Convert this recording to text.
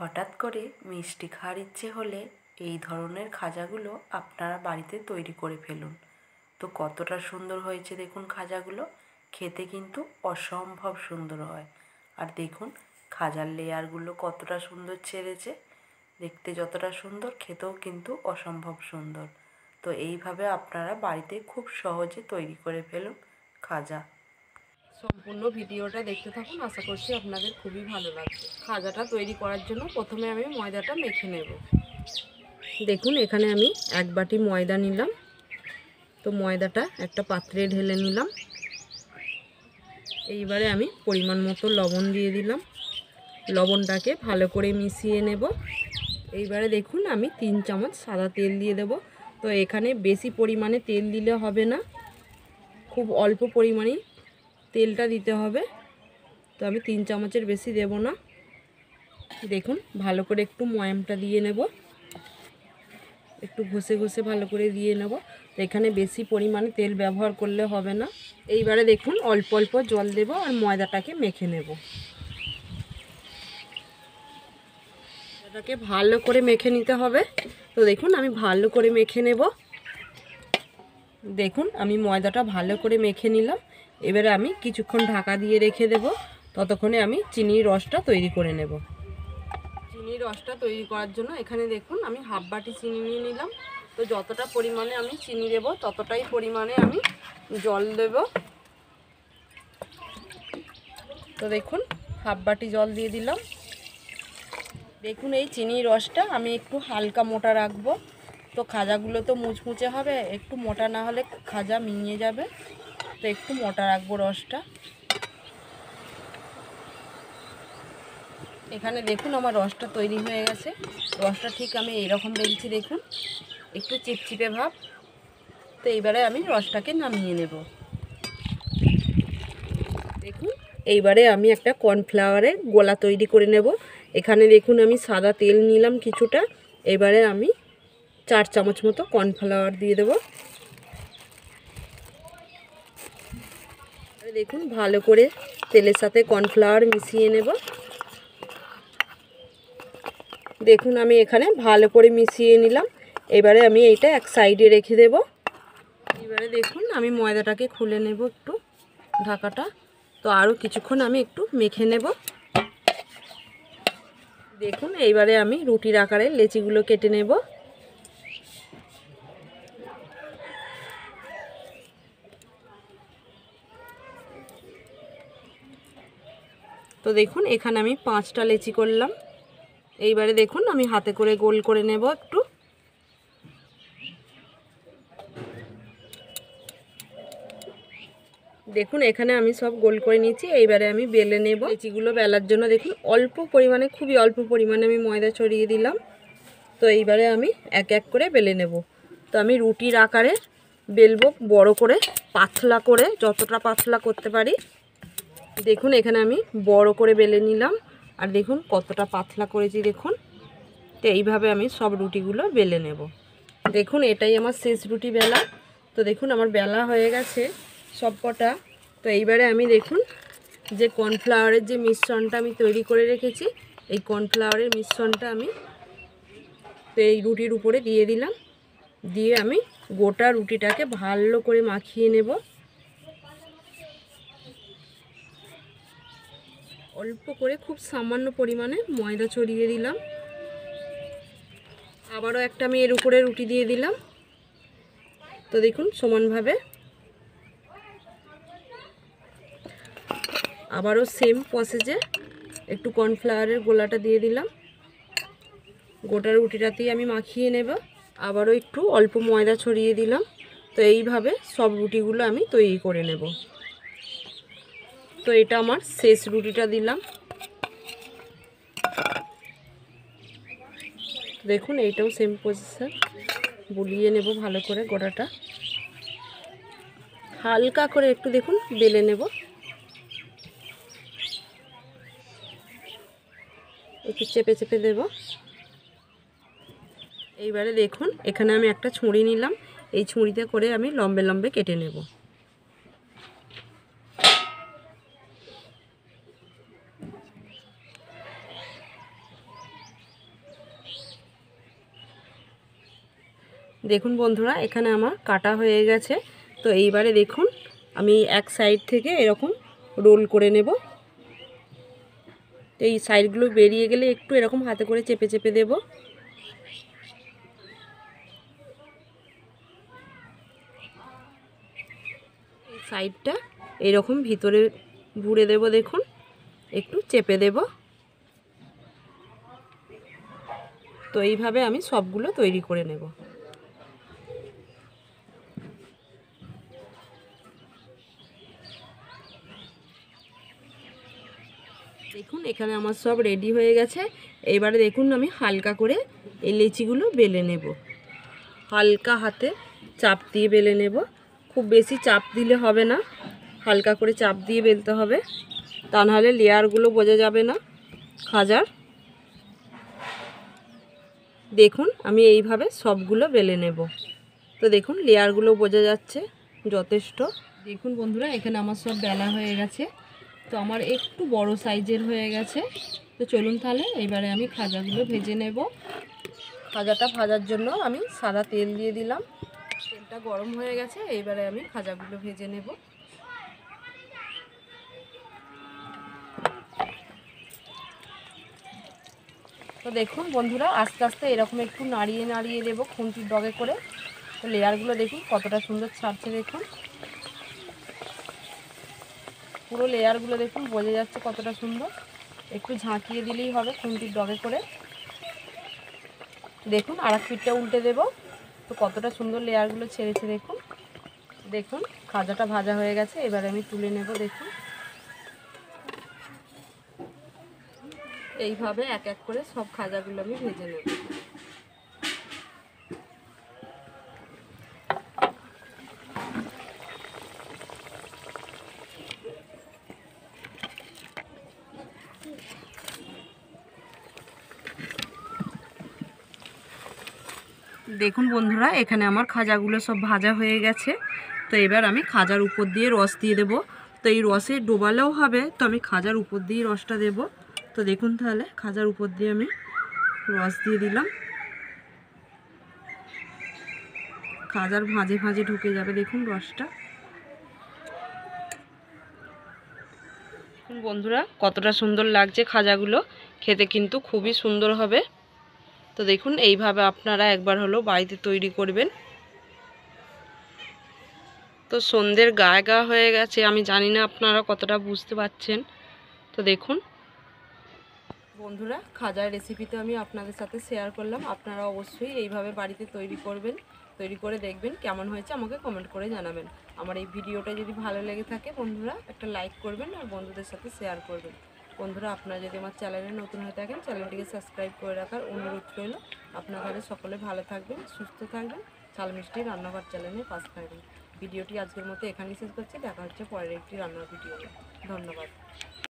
হঠাৎ করে মিষ্টি খাওয়ার ইচ্ছে হলে এই ধরনের খাজাগুলো আপনারা বাড়িতে তৈরি করে ফেলুন। তো কতটা সুন্দর হয়েছে দেখুন খাজাগুলো, খেতে কিন্তু অসম্ভব সুন্দর হয়। আর দেখুন খাজার লেয়ারগুলো কতটা সুন্দর ছেড়েছে, দেখতে যতটা সুন্দর খেতেও কিন্তু অসম্ভব সুন্দর। তো এইভাবে আপনারা বাড়িতে খুব সহজে তৈরি করে ফেলুন খাজা। সম্পূর্ণ ভিডিওটা দেখতে থাকুন, আশা করছি আপনাদের খুবই ভালো লাগবে। খাজাটা তৈরি করার জন্য প্রথমে আমি ময়দাটা মেখে নেব। দেখুন এখানে আমি 1 বাটি ময়দা নিলাম। তো ময়দাটা একটা পাত্রে ঢেলে নিলাম। এইবারে আমি পরিমাণ মতো লবণ দিয়ে দিলাম। লবণটাকে ভালো করে মিশিয়ে নেব। এইবারে দেখুন আমি 3 চামচ সাদা তেল দিয়ে দেব। তো এখানে বেশি পরিমাণে তেল দিলে হবে না, খুব অল্প পরিমাণেই তেলটা দিতে হবে। তো আমি 3 চামচের বেশি দেব না। দেখুন ভালো করে একটু ময়ামটা দিয়ে নেব, একটু ঘষে ঘষে ভালো করে দিয়ে নেব। তো এখানে বেশি পরিমাণে তেল ব্যবহার করলে হবে না। এইবারে দেখুন অল্প অল্প জল দেব আর ময়দাটাকে মেখে নেব। এটাকে ভালো করে মেখে নিতে হবে। তো দেখুন আমি ভালো করে মেখে নেব। দেখুন আমি ময়দাটা ভালো করে মেখে নিলাম। এবারে আমি কিছুক্ষণ ঢাকা দিয়ে রেখে দেব। ততক্ষণে আমি চিনির রসটা তৈরি করে নেব। চিনির রসটা তৈরি করার জন্য এখানে দেখুন আমি হাফ বাটি চিনি নিয়ে নিলাম। তো যতটা পরিমাণে আমি চিনি দেব ততটাই পরিমাণে আমি জল দেব। তো দেখুন হাফ বাটি জল দিয়ে দিলাম। দেখুন এই চিনির রসটা আমি একটু হালকা মোটা রাখবো। তো খাজাগুলো তো মুচমুচে হবে, একটু মোটা না হলে খাজা মিলিয়ে যাবে। তো একটু মোটা রাখবো রসটা। এখানে দেখুন আমার রসটা তৈরি হয়ে গেছে। রসটা ঠিক আমি এইরকম রেখেছি, দেখুন একটু চিপচিপে ভাব। তো এইবারে আমি রসটাকে নামিয়ে নেব। দেখুন এইবারে আমি একটা কর্নফ্লাওয়ারের গোলা তৈরি করে নেব। এখানে দেখুন আমি সাদা তেল নিলাম কিছুটা। এবারে আমি 4 চামচ মতো কর্নফ্লাওয়ার দিয়ে দেব। দেখুন ভালো করে তেলের সাথে কর্নফ্লাওয়ার মিশিয়ে নেব। দেখুন আমি এখানে ভালো করে মিশিয়ে নিলাম। এবারে আমি এইটা এক সাইডে রেখে দেব। এবারে দেখুন আমি ময়দাটাকে খুলে নেব একটু ঢাকাটা। তো আরও কিছুক্ষণ আমি একটু মেখে নেব। দেখুন এইবারে আমি রুটির আকারে লেচিগুলো কেটে নেব। তো দেখুন এখানে আমি 5টা লেচি করলাম। এইবারে দেখুন আমি হাতে করে গোল করে নেব একটু। দেখুন এখানে আমি সব গোল করে নিয়েছি। এইবারে আমি বেলে নেব। লেচিগুলো বেলার জন্য দেখুন অল্প পরিমাণে, খুবই অল্প পরিমাণে আমি ময়দা ছড়িয়ে দিলাম। তো এইবারে আমি এক এক করে বেলে নেব। তো আমি রুটির আকারে বেলবো, বড় করে পাতলা করে, যতটা পাতলা করতে পারি। দেখুন এখানে আমি বড় করে বেলে নিলাম। আর দেখুন কতটা পাতলা করেছি দেখুন। তো এইভাবে আমি সব রুটিগুলো বেলে নেব। দেখুন এটাই আমার শেষ রুটি বেলা। তো দেখুন আমার বেলা হয়ে গেছে সব কটা। তো এইবারে আমি দেখুন যে কর্নফ্লাওয়ারের যে মিশ্রণটা আমি তৈরি করে রেখেছি, এই কর্নফ্লাওয়ারের মিশ্রণটা আমি তো এই রুটির উপরে দিয়ে দিলাম। দিয়ে আমি গোটা রুটিটাকে ভালো করে মাখিয়ে নেব। অল্প করে খুব সামান্য পরিমাণে ময়দা ছড়িয়ে দিলাম। আবারও একটা আমি এর উপরে রুটি দিয়ে দিলাম। তো দেখুন সমানভাবে আবারও সেম প্রসেসে একটু কর্নফ্লাওয়ারের গোলাটা দিয়ে দিলাম। গোটা রুটিটাতেই আমি মাখিয়ে নেব। আবারও একটু অল্প ময়দা ছড়িয়ে দিলাম। তো এইভাবে সব রুটিগুলো আমি তৈরি করে নেব। তো এটা আমার শেষ রুটিটা দিলাম। দেখুন এইটাও সেম প্রসেসে বুলিয়ে নেব ভালো করে। গোটাটা হালকা করে একটু দেখুন বেলে নেব, একটু চেপে চেপে দেব। এইবারে দেখুন এখানে আমি একটা ছুরি নিলাম। এই ছুরিতে করে আমি লম্বে লম্বে কেটে নেব। দেখুন বন্ধুরা, এখানে আমার কাটা হয়ে গেছে। তো এইবারে দেখুন আমি এক সাইড থেকে এরকম রোল করে নেব। এই সাইডগুলো বেরিয়ে গেলে একটু এরকম হাতে করে চেপে চেপে দেব। এই সাইডটা এরকম ভিতরে ভুড়ে দেব, দেখুন একটু চেপে দেব। তো এইভাবে আমি সবগুলো তৈরি করে নেব। দেখুন এখানে আমার সব রেডি হয়ে গেছে। এবারে দেখুন আমি হালকা করে এই লেচিগুলো বেলে নেব। হালকা হাতে চাপ দিয়ে বেলে নেব। খুব বেশি চাপ দিলে হবে না, হালকা করে চাপ দিয়ে বেলতে হবে, তা নাহলে লেয়ারগুলো বোঝা যাবে না খাজার। দেখুন আমি এইভাবে সবগুলো বেলে নেব। তো দেখুন লেয়ারগুলো বোঝা যাচ্ছে যথেষ্ট। দেখুন বন্ধুরা, এখানে আমার সব বেলা হয়ে গেছে। তো আমার একটু বড় সাইজের হয়ে গেছে। তো চলুন তাহলে এবারে আমি খাজাগুলো ভেজে নেব। খাজাটা ভাজার জন্য আমি সাদা তেল দিয়ে দিলাম। তেলটা গরম হয়ে গেছে, এইবারে আমি খাজাগুলো ভেজে নেব। তো দেখুন বন্ধুরা, আস্তে আস্তে এরকম একটু নাড়িয়ে নাড়িয়ে দেব খুন্তির ডগে করে। তো লেয়ারগুলো দেখুন কতটা সুন্দর ছাড়ছে। দেখুন পুরো লেয়ারগুলো দেখুন বোঝা যাচ্ছে কতটা সুন্দর। একটু ঝাঁকিয়ে দিলেই হবে খুন্তির ডগে করে। দেখুন আর এক পিঠটা উল্টে দেব। তো কতটা সুন্দর লেয়ারগুলো ছেড়েছে দেখুন। দেখুন খাজাটা ভাজা হয়ে গেছে, এবারে আমি তুলে নেব। দেখুন এইভাবে এক এক করে সব খাজাগুলো আমি ভেজে নেব। দেখুন বন্ধুরা, এখানে আমার খাজাগুলো সব ভাজা হয়ে গেছে। তো এবার আমি খাজার উপর দিয়ে রস দিয়ে দেব। তো এই রসে ডোবালেও হবে, তো আমি খাজার উপর দিয়ে রসটা দেব। তো দেখুন তাহলে খাজার উপর দিয়ে আমি রস দিয়ে দিলাম। খাজার ভাঁজে ভাঁজে ঢুকে যাবে দেখুন রসটা। দেখুন বন্ধুরা কতটা সুন্দর লাগছে খাজাগুলো, খেতে কিন্তু খুবই সুন্দর হবে। তো দেখুন এইভাবে আপনারা একবার হলো বাড়িতে তৈরি করবেন। তো সন্ধ্যের গায়ে গা হয়ে গেছে, আমি জানি না আপনারা কতটা বুঝতে পারছেন। তো দেখুন বন্ধুরা, খাজার রেসিপি তো আমি আপনাদের সাথে শেয়ার করলাম। আপনারা অবশ্যই এইভাবে বাড়িতে তৈরি করবেন, তৈরি করে দেখবেন কেমন হয়েছে আমাকে কমেন্ট করে জানাবেন। আমার এই ভিডিওটা যদি ভালো লেগে থাকে বন্ধুরা একটা লাইক করবেন আর বন্ধুদের সাথে শেয়ার করবেন। বন্ধুরা আপনারা যদি আমার চ্যানেলে নতুন হয়ে থাকেন চ্যানেলটিকে সাবস্ক্রাইব করে রাখার অনুরোধ রইল। আপনারা সকলে ভালো থাকবেন, সুস্থ থাকবেন, ঝাল মিষ্টি রান্নাঘর চ্যানেলের পাশে থাকবেন। ভিডিওটি আজকের মতো এখানেই শেষ করছি। দেখা হচ্ছে পরের একটি রান্নার ভিডিও। ধন্যবাদ।